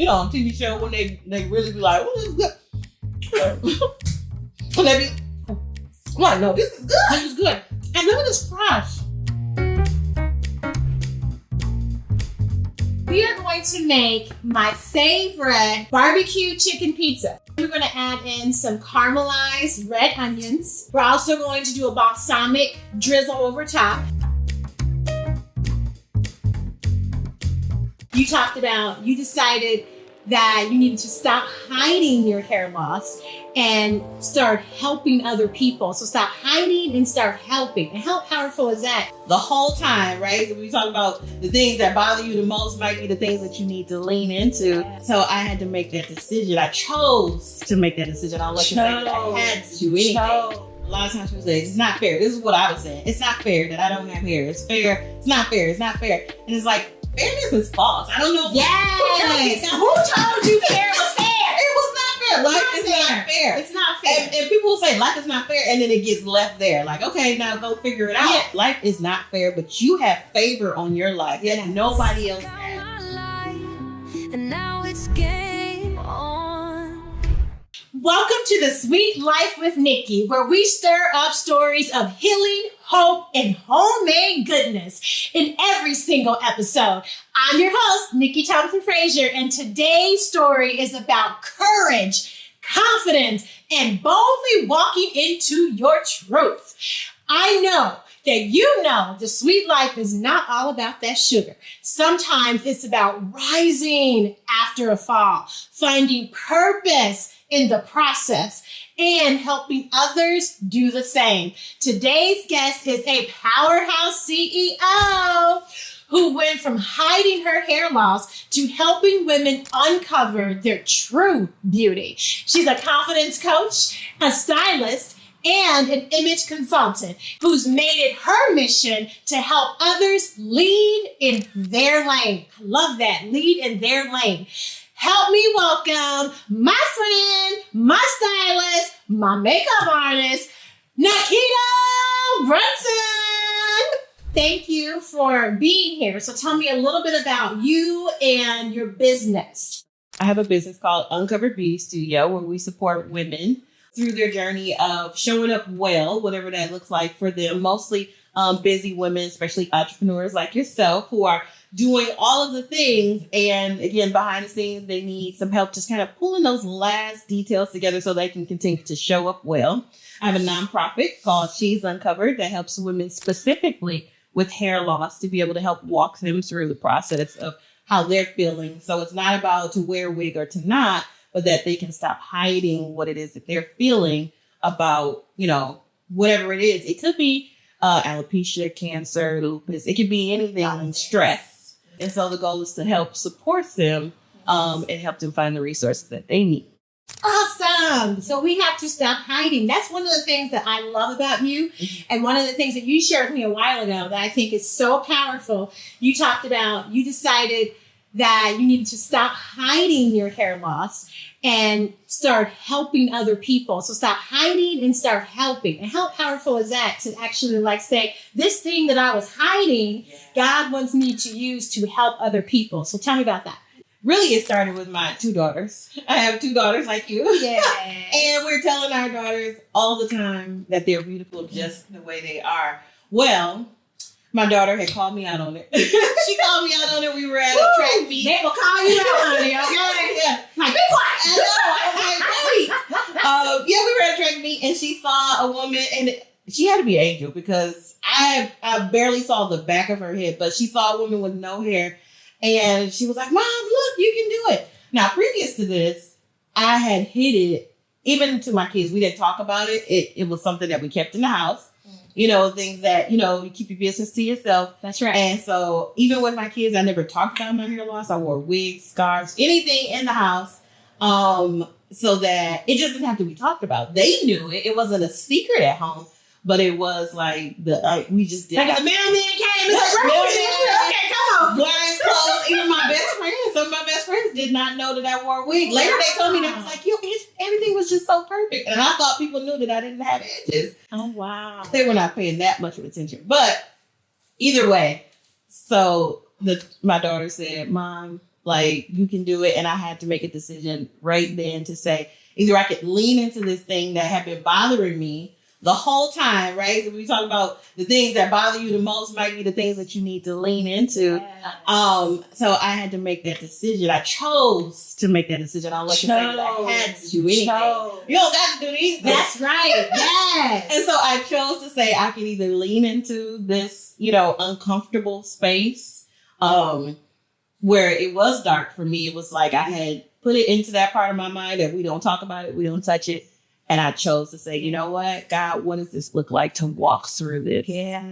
on TV show when they really be like, "Oh, this is good." When they be, I'm like, "No, this is good. This is good." And look at this crust. We are going to make my favorite barbecue chicken pizza. We're going to add in some caramelized red onions. We're also going to do a balsamic drizzle over top. You decided that you needed to stop hiding your hair loss and start helping other people. So stop hiding and start helping. And how powerful is that? The whole time, right? We talk about the things that bother you the most might be the things that you need to lean into. So I had to make that decision. I chose to make that decision. I wasn't saying that I had to do anything. A lot of times people say, it's not fair. This is what I was saying. It's not fair that I don't have hair. It's fair. It's not fair. It's not fair. And it's like, fairness is false. I don't know. Yes. Who told you fair was fair? It was not fair. Life is not fair. It's not fair. And people will say life is not fair, and then it gets left there. Like, okay, now go figure it out. Yeah. Life is not fair, but you have favor on your life that nobody else has. And now it's game on. Welcome to the Sweet Life with Nikki, where we stir up stories of healing, hope, and homemade goodness in every single episode. I'm your host, Nikki Frazier, and today's story is about courage, confidence, and boldly walking into your truth. I know that you know the sweet life is not all about that sugar. Sometimes it's about rising after a fall, finding purpose in the process, and helping others do the same. Today's guest is a powerhouse CEO who went from hiding her hair loss to helping women uncover their true beauty. She's a confidence coach, a stylist, and an image consultant who's made it her mission to help others lead in their lane. I love that, lead in their lane. Help me welcome my friend, my stylist, my makeup artist, Nekeyta Brunson. Thank you for being here. So tell me a little bit about you and your business. I have a business called Uncovered Beauty Studio where we support women through their journey of showing up well, whatever that looks like for them. Mostly busy women, especially entrepreneurs like yourself, who are doing all of the things. And again, behind the scenes, they need some help just kind of pulling those last details together so they can continue to show up well. I have a nonprofit called She's Uncovered that helps women specifically with hair loss to be able to help walk them through the process of how they're feeling. So it's not about to wear a wig or to not, but that they can stop hiding what it is that they're feeling about, whatever it is. It could be alopecia, cancer, lupus. It could be anything, stress. And so the goal is to help support them and help them find the resources that they need. Awesome. So we have to stop hiding. That's one of the things that I love about you. And one of the things that you shared with me a while ago that I think is so powerful. You talked about, you decided that you needed to stop hiding your hair loss and start helping other people. So stop hiding and start helping. And how powerful is that to actually say, this thing that I was hiding, God wants me to use to help other people. So tell me about that. Really, it started with my 2 daughters. I have 2 daughters like you. Yes. And we're telling our daughters all the time that they're beautiful just the way they are. Well, my daughter had called me out on it. She called me out on it. We were at a track meet. They will call you out, honey, okay? Yeah. Like, be quiet. I know. I was like, wait. We were at a track meet and she saw a woman and she had to be an angel because I barely saw the back of her head, but she saw a woman with no hair and she was like, Mom, look, you can do it. Now, previous to this, I had hid it, even to my kids. We didn't talk about it. It was something that we kept in the house. Things that, you keep your business to yourself. That's right. And so even with my kids, I never talked about my hair loss. I wore wigs, scarves, anything in the house. So that it just didn't have to be talked about. They knew it. It wasn't a secret at home, but it was like we just did. Like the mailman came. Okay, come on. Blinds closed. Even my best friends, some of my best friends did not know that I wore a wig. Later they told me, that was like, everything was just so perfect. And I thought people knew that I didn't have edges. Oh, wow. They were not paying that much of attention. But either way, so my daughter said, Mom, Like, you can do it. And I had to make a decision right then to say, either I could lean into this thing that had been bothering me the whole time, right? So we talk about the things that bother you the most might be the things that you need to lean into. Yes. So I had to make that decision. I chose to make that decision. I don't like to say that I had to do anything. You don't got to do anything. That's right. Yes. And so I chose to say I can either lean into this, you know, uncomfortable space, where it was dark for me. It was like I had put it into that part of my mind that we don't talk about it, we don't touch it. And I chose to say, you know what, God, what does this look like to walk through this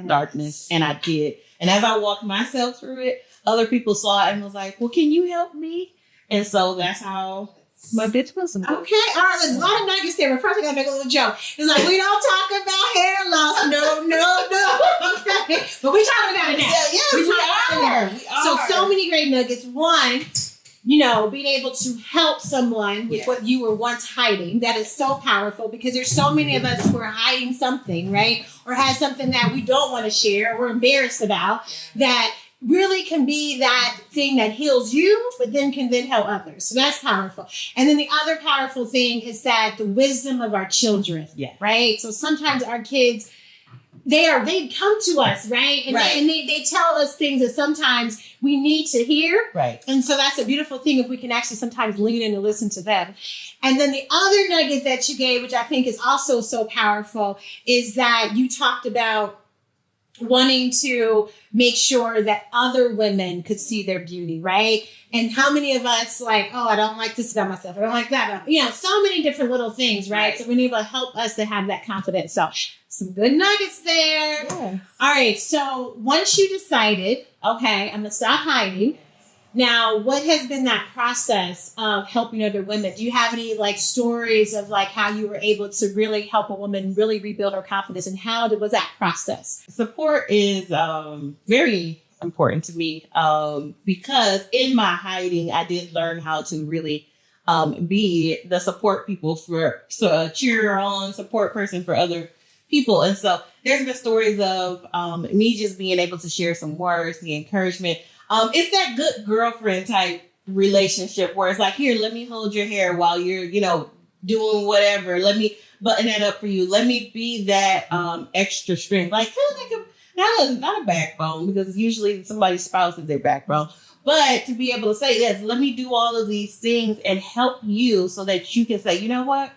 darkness? And I did. And as I walked myself through it, other people saw it and was like, well, can you help me? And so that's how my bitch Wilson goes. Okay, all right, there's a lot of nuggets there, but first I gotta make a little joke. It's like, we don't talk about hair loss. No. Okay. But we're talking about it now. Yes, we are. So many great nuggets. One, you know, being able to help someone with what you were once hiding. That is so powerful because there's so many of us who are hiding something, right? Or has something that we don't want to share or we're embarrassed about that really can be that thing that heals you, but then can then help others. So that's powerful. And then the other powerful thing is that the wisdom of our children, right? So sometimes our kids, they come to us, right? And they tell us things that sometimes we need to hear. Right. And so that's a beautiful thing if we can actually sometimes lean in and listen to them. And then the other nugget that you gave, which I think is also so powerful, is that you talked about wanting to make sure that other women could see their beauty, right? And how many of us like, oh, I don't like this about myself. I don't like that. You know, so many different little things, right? So being able to help us to have that confidence. So some good nuggets there. Yeah. All right. So once you decided, okay, I'm going to stop hiding. Now, what has been that process of helping other women? Do you have any like stories of like how you were able to really help a woman really rebuild her confidence, and how was that process? Support is very important to me because in my hiding, I did learn how to really be the support people cheer on support person for other people. And so there's been stories of me just being able to share some words, the encouragement. It's that good girlfriend type relationship where it's like, here, let me hold your hair while you're, you know, doing whatever. Let me button that up for you. Let me be that extra strength, like kind of like not a backbone, because usually somebody's spouse is their backbone, but to be able to say, yes, let me do all of these things and help you so that you can say, you know what,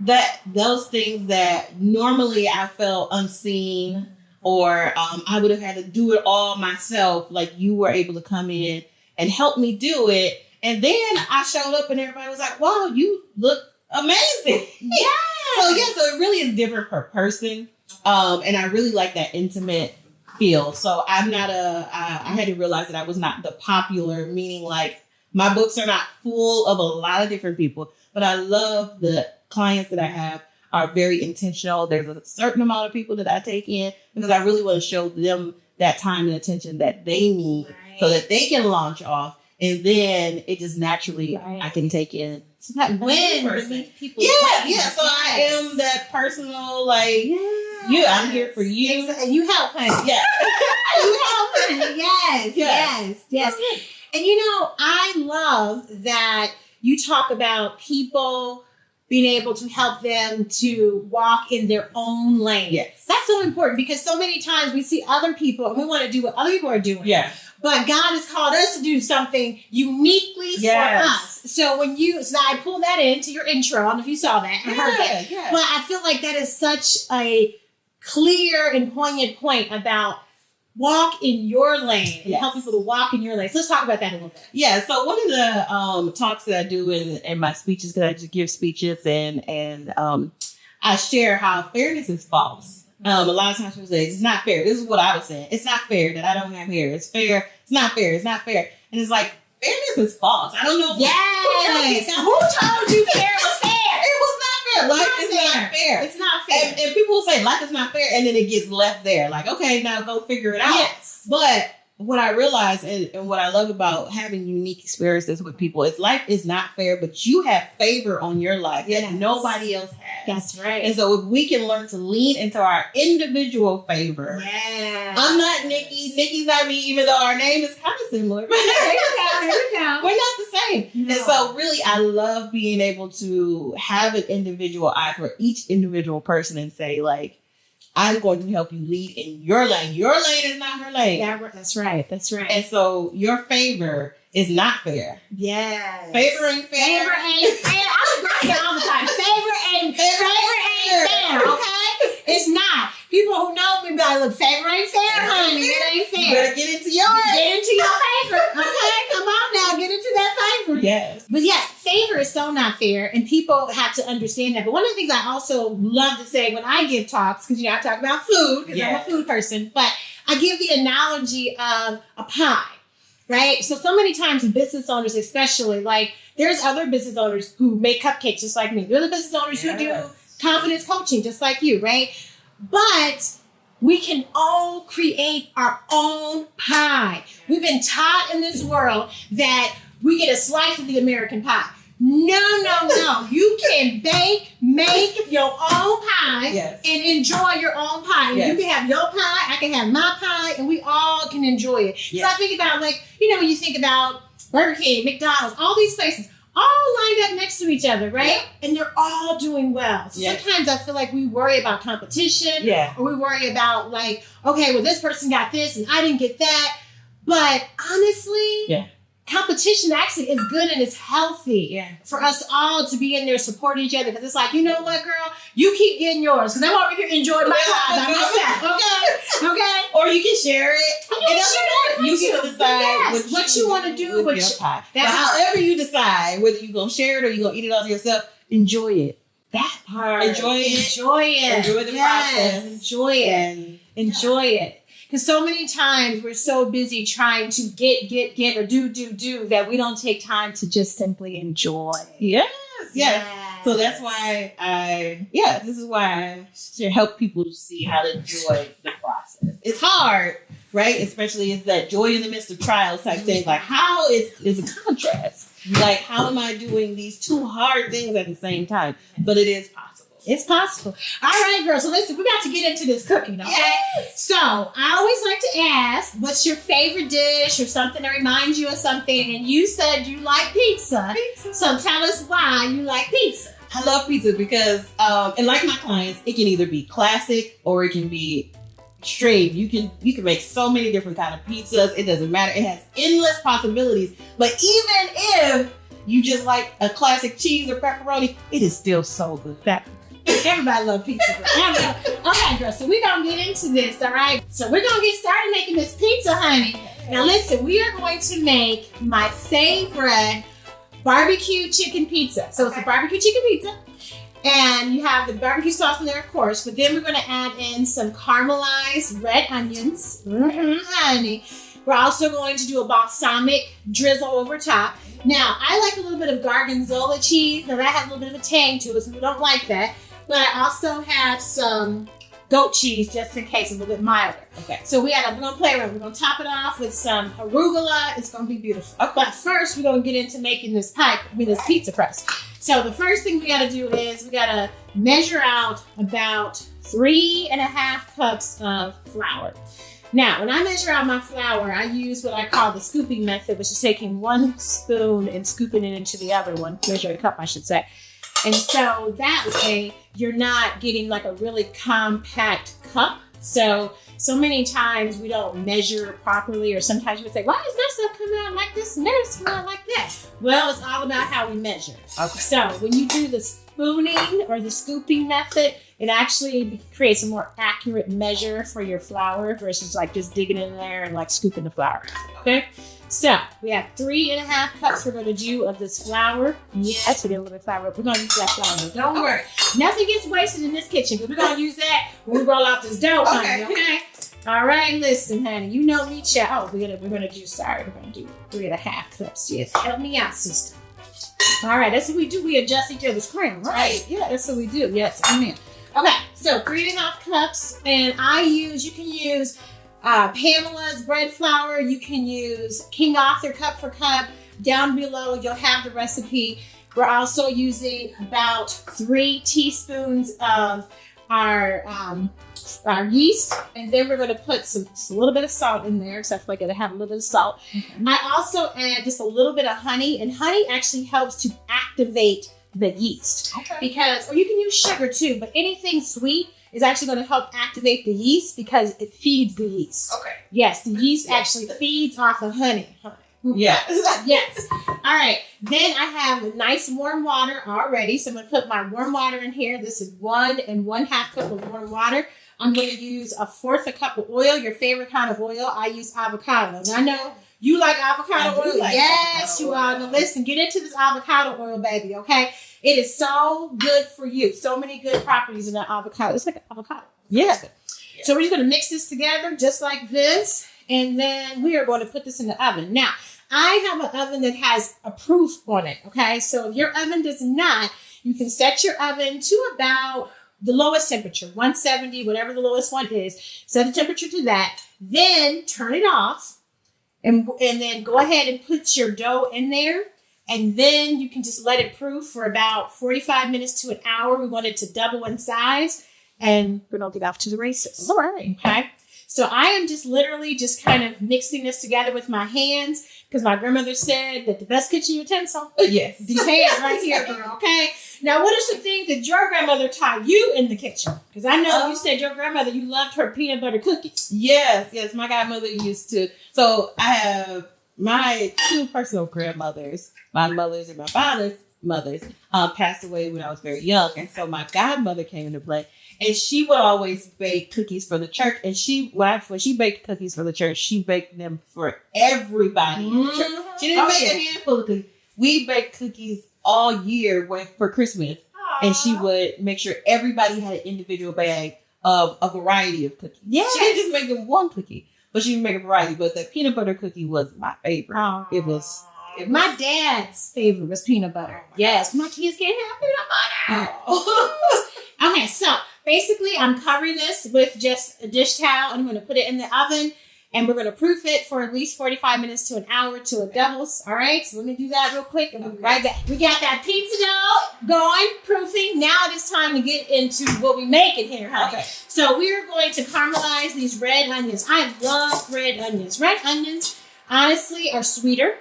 that those things that normally I felt unseen, or I would have had to do it all myself, like you were able to come in and help me do it. And then I showed up and everybody was like, wow, you look amazing. Yeah. So it really is different per person. And I really like that intimate feel. So I'm not I had to realize that I was not the popular, meaning like my books are not full of a lot of different people, but I love the clients that I have are very intentional. There's a certain amount of people that I take in because I really want to show them that time and attention that they need so that they can launch off. And then it just naturally, I can take in. So that win beneath people. Yeah. So I am that personal, like, I'm here for you. And you help, honey. Yeah. You help, honey. Yes. And you know, I love that you talk about people being able to help them to walk in their own lane. Yes. That's so important because so many times we see other people and we want to do what other people are doing. Yeah. But God has called us to do something uniquely for us. So I pulled that into your intro. I don't know if you saw that. I heard that. Yeah. But I feel like that is such a clear and poignant point about walk in your lane and help people to walk in your lane. So let's talk about that a little bit. Yeah. So one of the talks that I do in my speeches, because I just give speeches and I share how fairness is false. A lot of times people say, it's not fair. This is what I was saying. It's not fair that I don't have hair. It's fair. It's not fair. It's not fair. And it's like, fairness is false. I don't know. Yes. Who told you fair was fair? It was not fair. Life is not fair. It's not fair. And people will say life is not fair. And then it gets left there. Like, okay, now go figure it out. Yes. But what I realize and what I love about having unique experiences with people is life is not fair, but you have favor on your life that nobody else has. That's right. And so if we can learn to lean into our individual favor. Yeah. I'm not Nikki. Nikki's not me, even though our name is kind of similar. There you go. We're not the same. No. And so really, I love being able to have an individual eye for each individual person and say, like, I'm going to help you lead in your lane. Your lane is not her lane. Yeah, that's right. That's right. And so your favor is not fair. Yes. Favor ain't fair. Favor ain't fair. I agree all the time. Favor ain't fair. Okay? It's not. People who know me be like, look, favor ain't fair, honey. It ain't fair. You better get into yours. Get into your favor. Okay? Come on now. Get into that favor. Yes. But yes, favor is so not fair, and people have to understand that. But one of the things I also love to say when I give talks, because I talk about food, because I'm a food person, but I give the analogy of a pie, right? So many times business owners, especially, like there's other business owners who make cupcakes just like me. There are the business owners who do confidence coaching just like you, right? But we can all create our own pie. We've been taught in this world that we get a slice of the American pie. No. You can make your own pie and enjoy your own pie. Yes. You can have your pie, I can have my pie, and we all can enjoy it. Yes. So I think about, like, when you think about Burger King, McDonald's, all these places, all lined up next to each other, right? Yeah. And they're all doing well. So sometimes I feel like we worry about competition, or we worry about, like, okay, well, this person got this and I didn't get that. But honestly, competition actually is good and it's healthy for us all to be in there supporting each other. Because it's like, you know what, girl? You keep getting yours. Because I'm over here enjoying my life by myself. Okay? Or you can share it. You get to decide what you want to do with your pie. However you decide, whether you're going to share it or you're going to eat it all to yourself, enjoy it. That part. Enjoy it. Enjoy the process. Enjoy it. Enjoy it. Because so many times we're so busy trying to get, or do, that we don't take time to just simply enjoy. Yes. So that's why this is why I should help people to see how to enjoy the process. It's hard, right? Especially it's that joy in the midst of trials type thing. Like, how is a contrast? Like, how am I doing these two hard things at the same time? But it is possible. It's possible. All right, girls. So listen, we got to get into this cooking, okay? Yes. So I always like to ask, what's your favorite dish or something that reminds you of something? And you said you like pizza. So tell us why you like pizza. I love pizza because, and like my clients, it can either be classic or it can be extreme. You can make so many different kind of pizzas. It doesn't matter. It has endless possibilities. But even if you just like a classic cheese or pepperoni, it is still so good. Everybody loves pizza. Okay, girl, so we're going to get into this, all right? So we're going to get started making this pizza, honey. Now, listen, we are going to make my favorite barbecue chicken pizza. So it's a barbecue chicken pizza. And you have the barbecue sauce in there, of course. But then we're going to add in some caramelized red onions. Honey. We're also going to do a balsamic drizzle over top. Now, I like a little bit of gorgonzola cheese. Now, that has a little bit of a tang to it, so we don't like that. But I also have some goat cheese just in case, a little bit milder. Okay. So we're going to play around. We're going to top it off with some arugula. It's going to be beautiful. Okay. But first, we're going to get into making this pizza crust. So the first thing we got to do is we got to measure out about 3.5 cups of flour. Now, when I measure out my flour, I use what I call the scooping method, which is taking one spoon and scooping it into the other one. Measure a cup, I should say. And so that way, you're not getting like a really compact cup. So many times we don't measure properly, or sometimes you would say, why does that stuff come out like this and theirs come out like that? Well, it's all about how we measure. Okay. So when you do the spooning or the scooping method, it actually creates a more accurate measure for your flour versus like just digging in there and like scooping the flour out. Okay. So we have 3.5 cups we're going to do of this flour. Yes, we get a little bit of flour. We're going to use that flour. Don't worry. Nothing gets wasted in this kitchen, but we're going to use that when we roll out this dough, honey. Okay. All right. Listen, honey. You know me, child. Oh, we're going to do 3.5 cups. Yes. Help me out, sister. All right. That's what we do. We adjust each other's cream, right? Yeah. That's what we do. Yes. Amen. Okay. So 3.5 cups, and you can use Pamela's bread flour. You can use King Arthur cup for cup. Down below, you'll have the recipe. We're also using about 3 teaspoons of our yeast, and then we're going to put just a little bit of salt in there, because I feel like it'll have a little bit of salt. Mm-hmm. I also add just a little bit of honey, and honey actually helps to activate the yeast. Okay. Or you can use sugar too, but anything sweet is actually going to help activate the yeast because it feeds the yeast. Okay. Yes, the yeast actually feeds off of honey. Yes. Yes. All right. Then I have nice warm water already. So I'm going to put my warm water in here. This is 1 1/2 cup of warm water. I'm going to use 1/4 cup of oil, your favorite kind of oil. I use avocado. Now I know you like avocado oil. Yes, you are. Now listen, get into this avocado oil, baby, okay? It is so good for you. So many good properties in that avocado. It's like an avocado. Yeah. So we're just going to mix this together just like this. And then we are going to put this in the oven. Now, I have an oven that has a proof on it, okay? So if your oven does not, you can set your oven to about the lowest temperature, 170, whatever the lowest one is. Set the temperature to that. Then turn it off. And then go ahead and put your dough in there. And then you can just let it proof for about 45 minutes to an hour. We want it to double in size. And we're going to get off to the races. All right. Okay. So I am just literally just kind of mixing this together with my hands, because my grandmother said that the best kitchen utensil, yes, these hands right here, girl. Okay. Now, what are some things that your grandmother taught you in the kitchen? Because I know you said your grandmother, you loved her peanut butter cookies. Yes. My godmother used to. So I have my 2 personal grandmothers, my mother's and my father's mothers, passed away when I was very young, and so my godmother came into play. And she would always bake cookies for the church. And when she baked cookies for the church, she baked them for everybody in the church. She didn't make a handful of cookies. We baked cookies all year for Christmas. Aww. And she would make sure everybody had an individual bag of a variety of cookies. Yeah. She didn't just make them one cookie, but she would make a variety. But the peanut butter cookie was my favorite. Aww. It was my dad's favorite was peanut butter. Yes. My kids can't have peanut butter. Okay, so basically, I'm covering this with just a dish towel, and I'm going to put it in the oven, and we're going to proof it for at least 45 minutes to an hour to a doubles. All right, so let me do that real quick, and we'll be right back. We got that pizza dough going, proofing. Now it is time to get into what we make in here, honey. Okay. So we are going to caramelize these red onions. I love red onions. Red onions, honestly, are sweeter.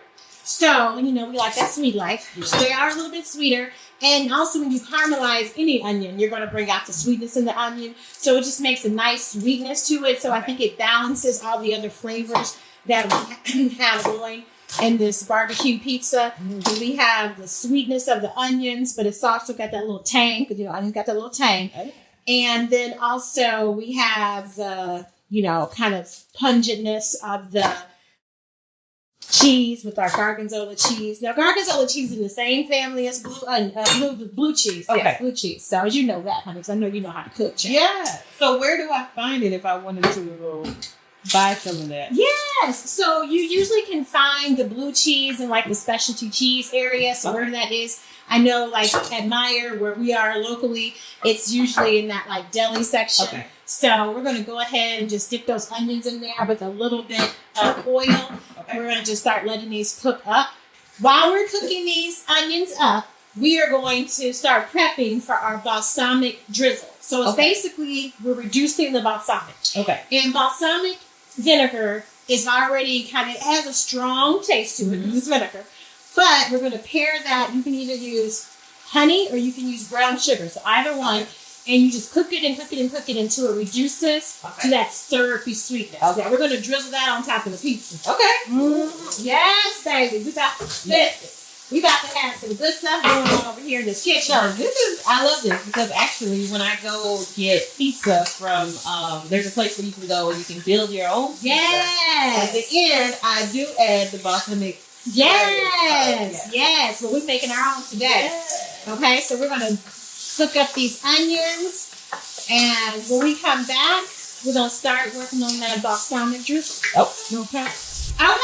So, we like that sweet life. So they are a little bit sweeter. And also when you caramelize any onion, you're going to bring out the sweetness in the onion. So it just makes a nice sweetness to it. So I think it balances all the other flavors that we have going in this barbecue pizza. Mm-hmm. We have the sweetness of the onions, but it's also got that little tang, because, onions got that little tang. Okay. And then also we have the, kind of pungentness of the cheese with our gorgonzola cheese. Now, gorgonzola cheese is in the same family as blue cheese. Okay. Yes, blue cheese. So, as you know that, honey, because I know you know how to cook. Yeah. So, where do I find it if I wanted to buy some of that? Yes. So, you usually can find the blue cheese in, the specialty cheese area. So, where that is, I know, at Meyer, where we are locally, it's usually in that, deli section. Okay. So we're going to go ahead and just dip those onions in there with a little bit of oil. Okay. We're going to just start letting these cook up. While we're cooking these onions up, we are going to start prepping for our balsamic drizzle. So it's basically, we're reducing the balsamic. Okay. And balsamic vinegar is already it has a strong taste to it. Mm-hmm. It's vinegar. But we're going to pair that. You can either use honey or you can use brown sugar. So either one. Okay. And you just cook it and cook it and cook it until it reduces to that syrupy sweetness. Okay. We're going to drizzle that on top of the pizza. Okay. Mm-hmm. Yes, baby. We got this. We got to have some good stuff going on over here in this kitchen. So I love this because actually when I go get pizza from, there's a place where you can go and you can build your own pizza. Yes. At the end, I do add the balsamic. Yes. Well, we're making our own today. Yes. Okay, so we're going to cook up these onions, and when we come back, we're going to start working on that balsamic drizzle. Okay,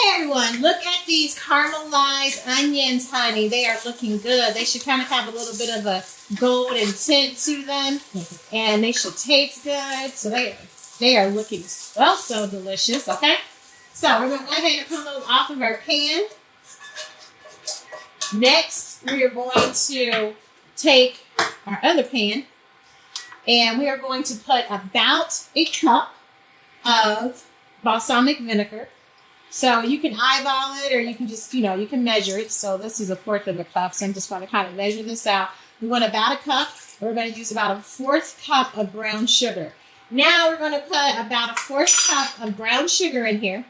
everyone, look at these caramelized onions, honey. They are looking good. They should kind of have a little bit of a golden tint to them, and they should taste good. So they are They are looking so delicious, okay? So we're going to go ahead and pull those off of our pan. Next, we are going to take our other pan and we are going to put about a cup of balsamic vinegar. So you can eyeball it or you can just, you can measure it. So this is 1/4 of a cup. So I'm just going to kind of measure this out. We want about a cup. We're going to use about 1/4 cup of brown sugar. Now we're going to put about 1/4 cup of brown sugar in here.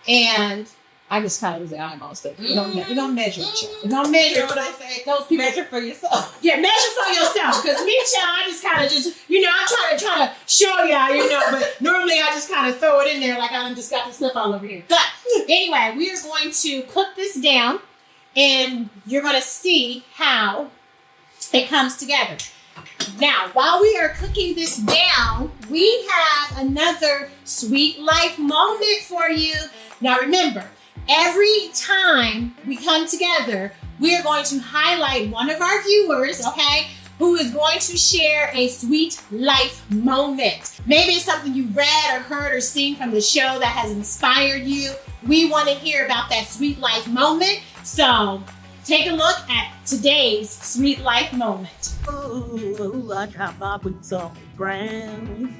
And I just kind of use the eyeball stuff. We don't measure it. We don't measure what I say. Those people Measure for yourself. Yeah, measure for yourself. Because me, child, I just kind of I'm trying to show y'all, but normally I just kind of throw it in there like I just got the stuff all over here. But anyway, we are going to cook this down and you're going to see how it comes together. Now, while we are cooking this down, we have another sweet life moment for you. Now, remember, every time we come together, we are going to highlight one of our viewers, okay, who is going to share a sweet life moment. Maybe it's something you read or heard or seen from the show that has inspired you. We want to hear about that sweet life moment. So take a look at today's sweet life moment. Ooh, I got my boots on the ground.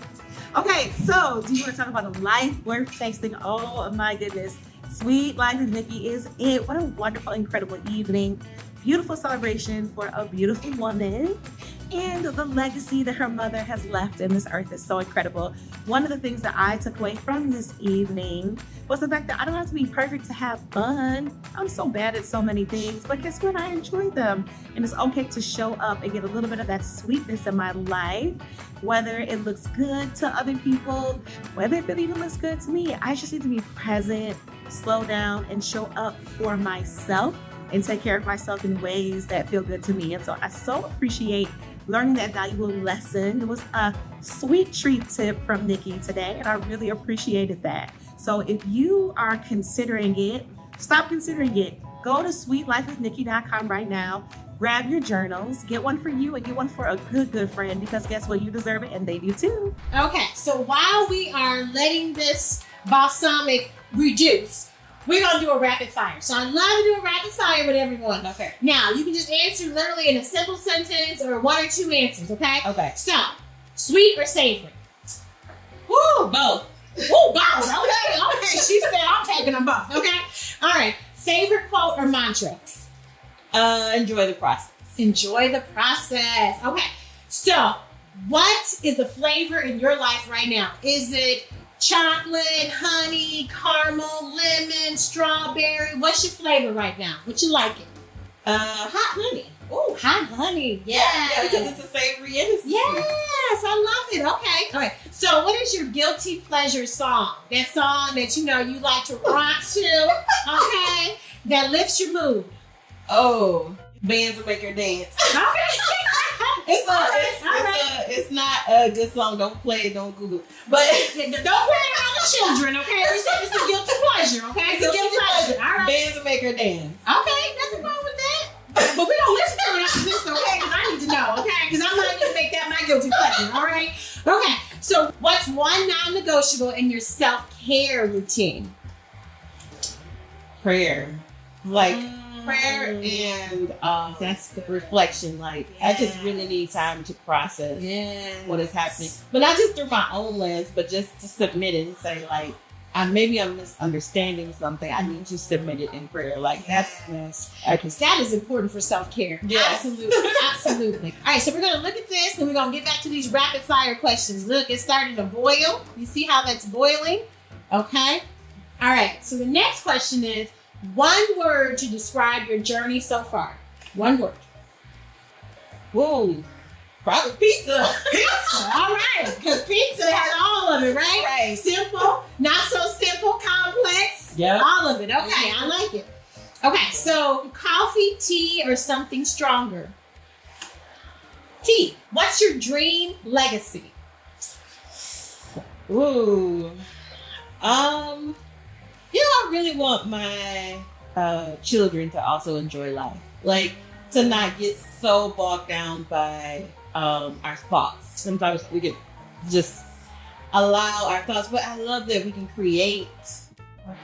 Okay, so do you want to talk about a life worth tasting? Oh my goodness. Sweet Life with Nikki is it. What a wonderful, incredible evening. Beautiful celebration for a beautiful woman. And the legacy that her mother has left in this earth is so incredible. One of the things that I took away from this evening was the fact that I don't have to be perfect to have fun. I'm so bad at so many things, but guess what? I enjoy them. And it's okay to show up and get a little bit of that sweetness in my life, whether it looks good to other people, whether it even looks good to me. I just need to be present, slow down, and show up for myself and take care of myself in ways that feel good to me. And so I so appreciate learning that valuable lesson. It was a sweet treat tip from Nikki today, and I really appreciated that. So if you are considering it, stop considering it. Go to sweetlifewithnikki.com right now. Grab your journals, get one for you and get one for a good friend, because guess what? You deserve it and they do too. Okay, so while we are letting this balsamic reduce, we're going to do a rapid fire. So I'd love to do a rapid fire with everyone. Okay. Now, you can just answer literally in a simple sentence or 1 or 2 answers, okay? Okay. So, sweet or savory? Woo, both. Woo, both. Okay. She said I'm taking them both, okay? All right. Favorite quote or mantra? Enjoy the process. Enjoy the process. Okay. So, what is the flavor in your life right now? Is it chocolate, honey, caramel, lemon, strawberry? What's your flavor right now? What you like it? Hot honey. Oh, hot honey. Yeah, because it's a savory and it's sweet. Yes, I love it. Okay. All right. So what is your guilty pleasure song? That song that you like to rock to, okay? That lifts your mood. Oh, bands will make her dance. Okay. It's not a good song. Don't play it. Don't Google it. But don't play it around the children, okay? We said it's a guilty pleasure, okay? It's a guilty pleasure. All right. Bands will make her dance. Okay, nothing wrong with that. But we don't listen to it after this, okay? Because I need to know, okay? Because I'm not going to make that my guilty pleasure, all right? Okay, so what's one non-negotiable in your self-care routine? Prayer. Prayer and that's the reflection. I just really need time to process what is happening. But not just through my own lens, but just to submit it and say, maybe I'm misunderstanding something. I need to submit it in prayer. That is important for self-care. Yeah. Absolutely. All right, so we're going to look at this and we're going to get back to these rapid fire questions. Look, it's starting to boil. You see how that's boiling? Okay. All right, so the next question is, one word to describe your journey so far. One word. Whoa. Probably pizza. Pizza. All right. Because pizza has all of it, right? Right. Simple, not so simple, complex. Yeah. All of it. Okay, I like it. Okay, so coffee, tea, or something stronger? Tea. What's your dream legacy? Ooh. I really want my children to also enjoy life. To not get so bogged down by our thoughts. Sometimes we get just allow our thoughts. But I love that we can create,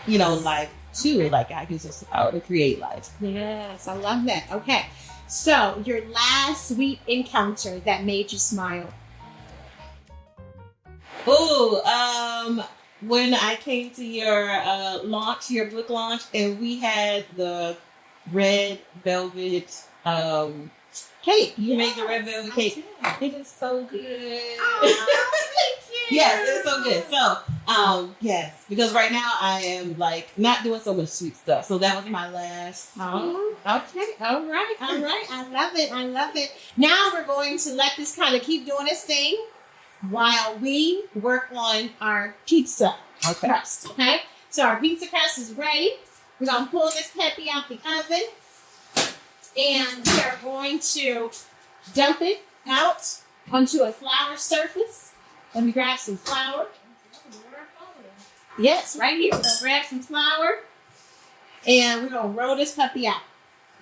life too. Like I use this power to create life. Yes, I love that. Okay. So your last sweet encounter that made you smile. When I came to your launch, your book launch, and we had the red velvet cake. You made the red velvet cake. It is so good. Oh, thank you. Yes, it's so good. So, yes, because right now I am like not doing so much sweet stuff. So that was my last. Oh, okay. All right. I love it. Now we're going to let this kind of keep doing its thing while we work on our pizza crust. Okay. So our pizza crust is ready. We're going to pull this peppy out the oven. And we are going to dump it out onto a flour surface. Let me grab some flour. Yes, right here. We're going to grab some flour. And we're going to roll this puppy out.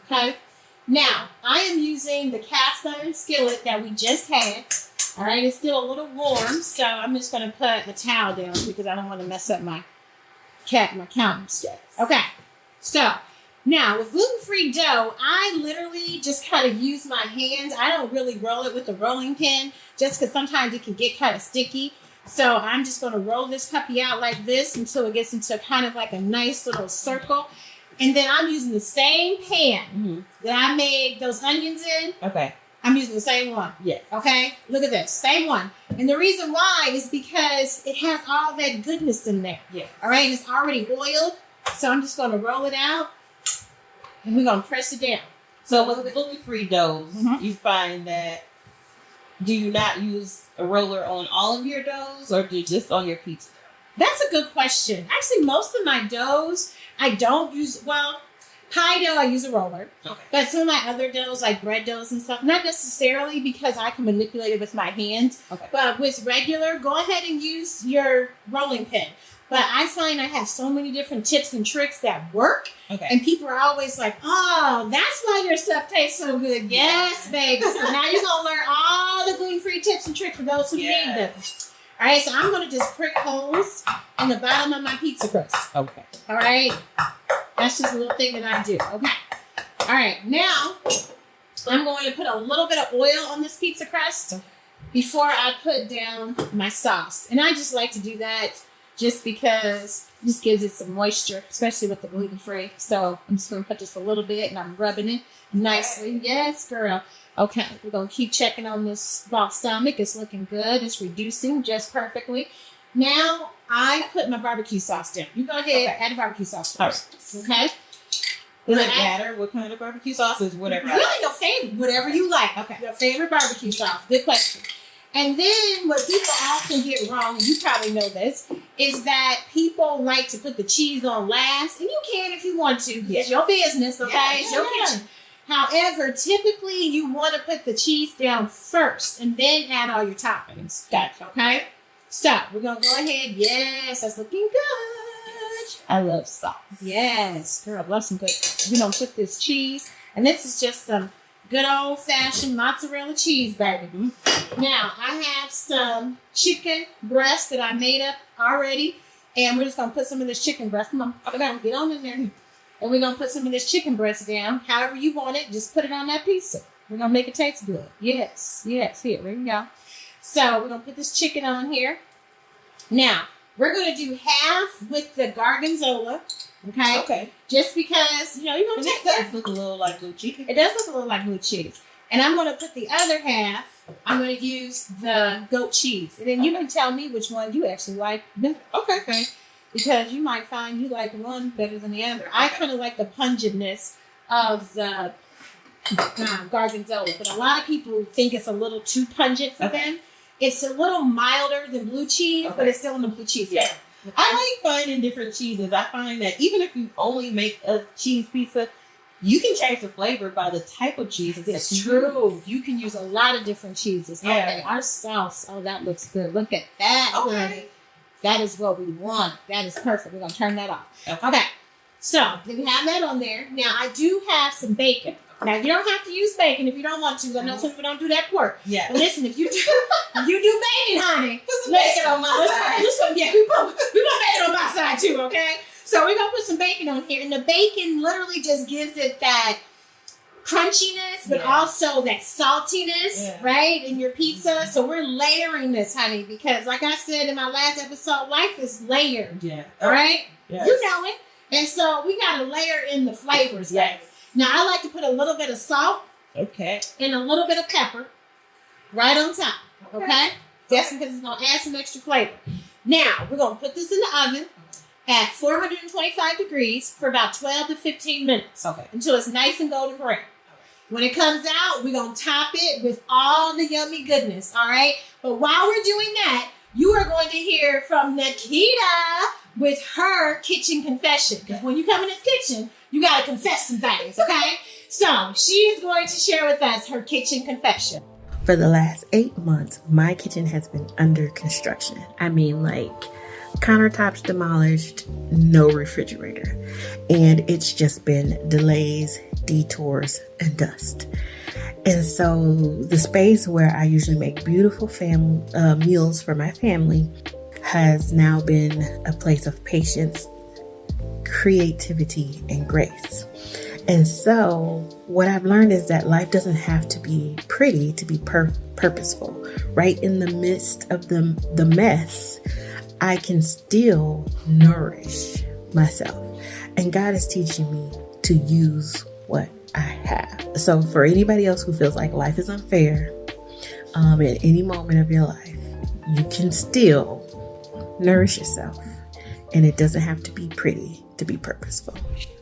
Okay. Now, I am using the cast iron skillet that we just had. All right. It's still a little warm. So I'm just going to put the towel down because I don't want to mess up my counters. Okay. So now with gluten-free dough, I literally just kind of use my hands. I don't really roll it with a rolling pin just because sometimes it can get kind of sticky. So I'm just going to roll this puppy out like this until it gets into kind of like a nice little circle. And then I'm using the same pan that I made those onions in. Okay. I'm using the same one. Yeah. Okay. Look at this. Same one. And the reason why is because it has all that goodness in there. Yeah. All right. It's already oiled. So I'm just going to roll it out. And we're going to press it down. So with gluten-free doughs, you find that do you not use a roller on all of your doughs or do you just on your pizza? That's a good question. Actually, most of my doughs, I don't use, pie dough, I use a roller. Okay. But some of my other doughs, like bread doughs and stuff, not necessarily because I can manipulate it with my hands. Okay. But with regular, go ahead and use your rolling pin. But I find I have so many different tips and tricks that work. Okay. And people are always like, oh, that's why your stuff tastes so good. Yes, baby. So now you're going to learn all the gluten-free tips and tricks for those who need them. All right, so I'm going to just prick holes in the bottom of my pizza crust. Okay. All right. That's just a little thing that I do. Okay. All right. Now, I'm going to put a little bit of oil on this pizza crust before I put down my sauce. And I just like to do that just because it just gives it some moisture, especially with the gluten-free. So I'm just going to put just a little bit and I'm rubbing it nicely. Yes, girl. Okay, we're going to keep checking on this balsamic. It's looking good. It's reducing just perfectly. Now, I put my barbecue sauce down. You go ahead, add the barbecue sauce first. Okay? Does it matter what kind of barbecue sauce is? Whatever. Really, your favorite, whatever you like. Okay. Your favorite barbecue sauce. Good question. And then what people often get wrong, you probably know this, is that people like to put the cheese on last. And you can if you want to. It's your business, okay? It's your kitchen. However, typically you want to put the cheese down first and then add all your toppings. Gotcha. Okay? So we're going to go ahead. Yes, that's looking good. I love sauce. Yes, girl, love some good. We're going to put this cheese. And this is just some good old-fashioned mozzarella cheese, baby. Now, I have some chicken breast that I made up already. And we're just going to put some of this chicken breast. Come on, get on in there. And we're going to put some of this chicken breast down. However you want it, just put it on that pizza. We're going to make it taste good. Yes. Here we go. So we're going to put this chicken on here. Now, we're going to do half with the gorgonzola. Okay. Just because, you're going to take that. It does look a little like blue cheese. It does look a little like blue cheese. And I'm going to put the other half, I'm going to use the goat cheese. And then you can tell me which one you actually like. Okay. Because you might find you like one better than the other. I kind of like the pungentness of the gorgonzola, but a lot of people think it's a little too pungent for them. It's a little milder than blue cheese, but it's still in the blue cheese. Yeah. I like finding different cheeses. I find that even if you only make a cheese pizza, you can change the flavor by the type of cheese. It's true. You can use a lot of different cheeses. Yeah. Okay, our sauce. Oh, that looks good. Look at that. Okay. That is what we want. That is perfect. We're going to turn that off. Okay. Okay. So, we have that on there. Now, I do have some bacon. Now, you don't have to use bacon if you don't want to. I know some people don't do that pork. Yeah. But listen, if you do bacon, honey, Put some bacon on my side. Yeah, we put bacon on my side too, okay? So we're going to put some bacon on here. And the bacon literally just gives it that crunchiness, but also that saltiness, right, in your pizza. So we're layering this, honey, because like I said in my last episode, life is layered. Yeah. Right? Yes. You know it. And so we got to layer in the flavors. Yes. Now, I like to put a little bit of salt. Okay. And a little bit of pepper right on top. Okay? Just because it's going to add some extra flavor. Now, we're going to put this in the oven at 425 degrees for about 12 to 15 minutes. Okay. Until it's nice and golden brown. When it comes out, we're going to top it with all the yummy goodness. All right? But while we're doing that, you are going to hear from Nekeyta with her kitchen confession. Because when you come in this kitchen, you got to confess some things, okay? So she is going to share with us her kitchen confession. For the last 8 months, my kitchen has been under construction. I mean, like, countertops demolished, no refrigerator. And it's just been delays, detours, and dust. And so the space where I usually make beautiful meals for my family has now been a place of patience, creativity, and grace. And so what I've learned is that life doesn't have to be pretty to be purposeful. Right in the midst of the mess, I can still nourish myself. And God is teaching me to use what I have. So for anybody else who feels like life is unfair, at any moment of your life, you can still nourish yourself. And it doesn't have to be pretty to be purposeful.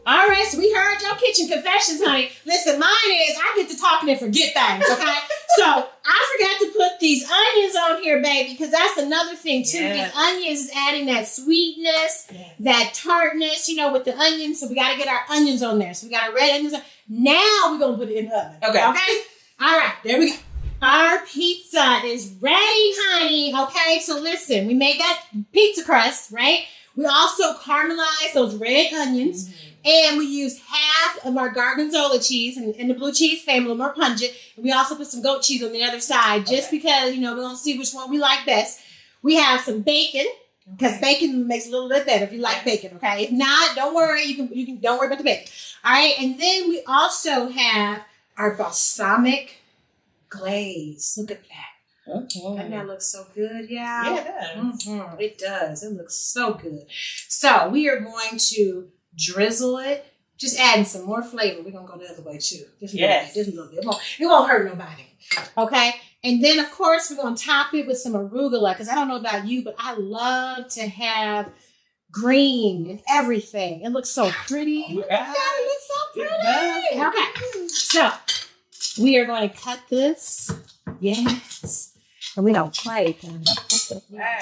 All right, so we heard your kitchen confessions, honey. Listen, mine is I get to talking and forget things, okay? So I forgot to put these onions on here, baby, because that's another thing, too. These onions is adding that sweetness, that tartness, with the onions. So we got to get our onions on there. So we got our red onions on. Now we're going to put it in the oven. Okay? All right, there we go. Our pizza is ready, honey. Okay, so listen, we made that pizza crust, right? We also caramelized those red onions. And we used half of our gorgonzola cheese and the blue cheese family, a little more pungent. And we also put some goat cheese on the other side, just because, we're going to see which one we like best. We have some bacon, because bacon makes it a little bit better if you like bacon, okay? If not, don't worry. You can don't worry about the bacon. All right, and then we also have our balsamic glaze. Look at that. Okay. Doesn't that look so good, y'all? Yeah, it does. Mm-hmm. It does. It looks so good. So we are going to drizzle it, just adding some more flavor. We're going to go the other way too. Just a little bit. It won't hurt nobody. Okay? And then, of course, we're going to top it with some arugula, because I don't know about you, but I love to have green and everything. It looks so pretty. It looks so pretty. Okay. So, we are going to cut this. Yes. And we don't play.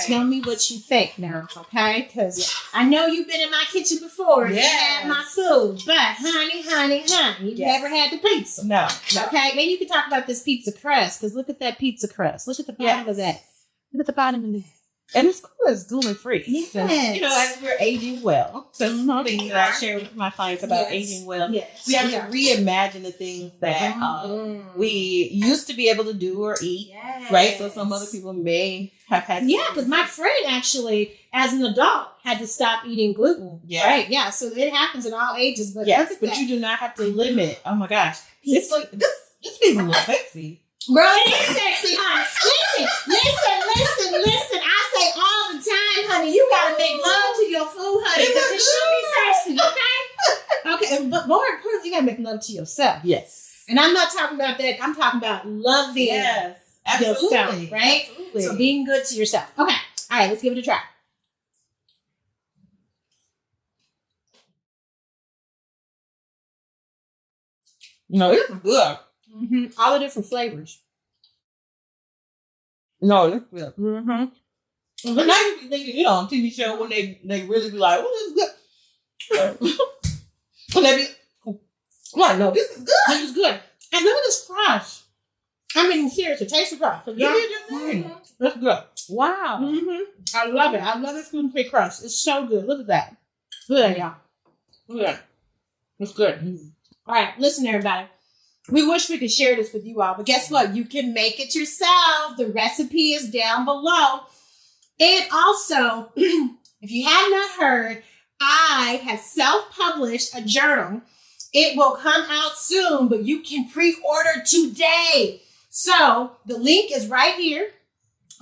Tell me what you think now, okay? Because I know you've been in my kitchen before. And you had my food. But, honey, you've never had the pizza. No. Okay? Maybe you can talk about this pizza crust, because look at that pizza crust. Look at the bottom of that. Look at the bottom of that. And it's cool, it's gluten-free. Yes. As we're aging well. So things that I share with my clients about aging well. Yes. We have to reimagine the things that we used to be able to do or eat. Yes. Right? So some other people may have had to. Yeah, because my friend actually, as an adult, had to stop eating gluten. Yeah. Right? Yeah, so it happens in all ages. But but you do not have to limit. Oh my gosh. It's like, this pizza looks sexy. Bro, it is sexy, honey. Listen. I say all the time, honey, you gotta make love to your food, honey, because it should be sexy, okay? Okay, but more importantly, you gotta make love to yourself. Yes. And I'm not talking about that. I'm talking about loving yourself, right? Absolutely. So being good to yourself. Okay. All right, let's give it a try. No, it's good. Mm-hmm. All the different flavors. No, it's good. Mm-hmm. But now you be thinking, on TV show when they really be like, "Oh, this is good." When they be like, "No, this is good. This is good." And look at this crust. I mean, seriously, taste the crust. That's good. Wow. Mm-hmm. I love it. I love this gluten-free crust. It's so good. Look at that. Look at that, y'all. Look at that. It's good. Mm-hmm. All right, listen, everybody. We wish we could share this with you all, but guess what? You can make it yourself. The recipe is down below. And also, if you have not heard, I have self-published a journal. It will come out soon, but you can pre-order today. So the link is right here.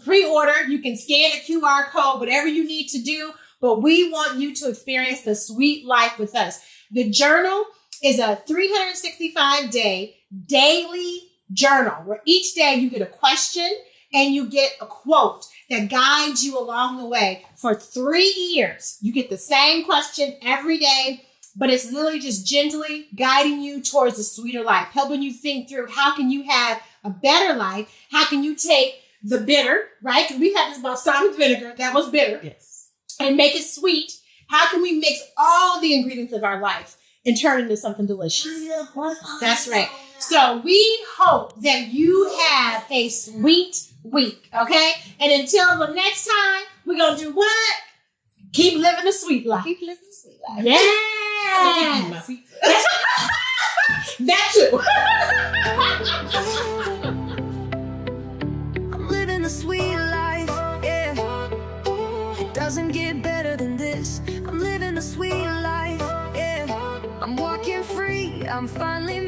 Pre-order. You can scan a QR code, whatever you need to do. But we want you to experience the sweet life with us. The journal is a 365-day daily journal where each day you get a question and you get a quote that guides you along the way. For 3 years, you get the same question every day, but it's literally just gently guiding you towards a sweeter life, helping you think through how can you have a better life? How can you take the bitter, right? Because we had this balsamic vinegar that was bitter, Yes. and make it sweet. How can we mix all the ingredients of our life and turn it into something delicious? That's right. So we hope that you have a sweet week, okay? And until the next time, we're going to do what? Keep living a sweet life. Keep living the sweet life. Yes. That too. I'm living a sweet life, yeah. It doesn't get better than this. I'm living a sweet life, yeah. I'm walking free, I'm finally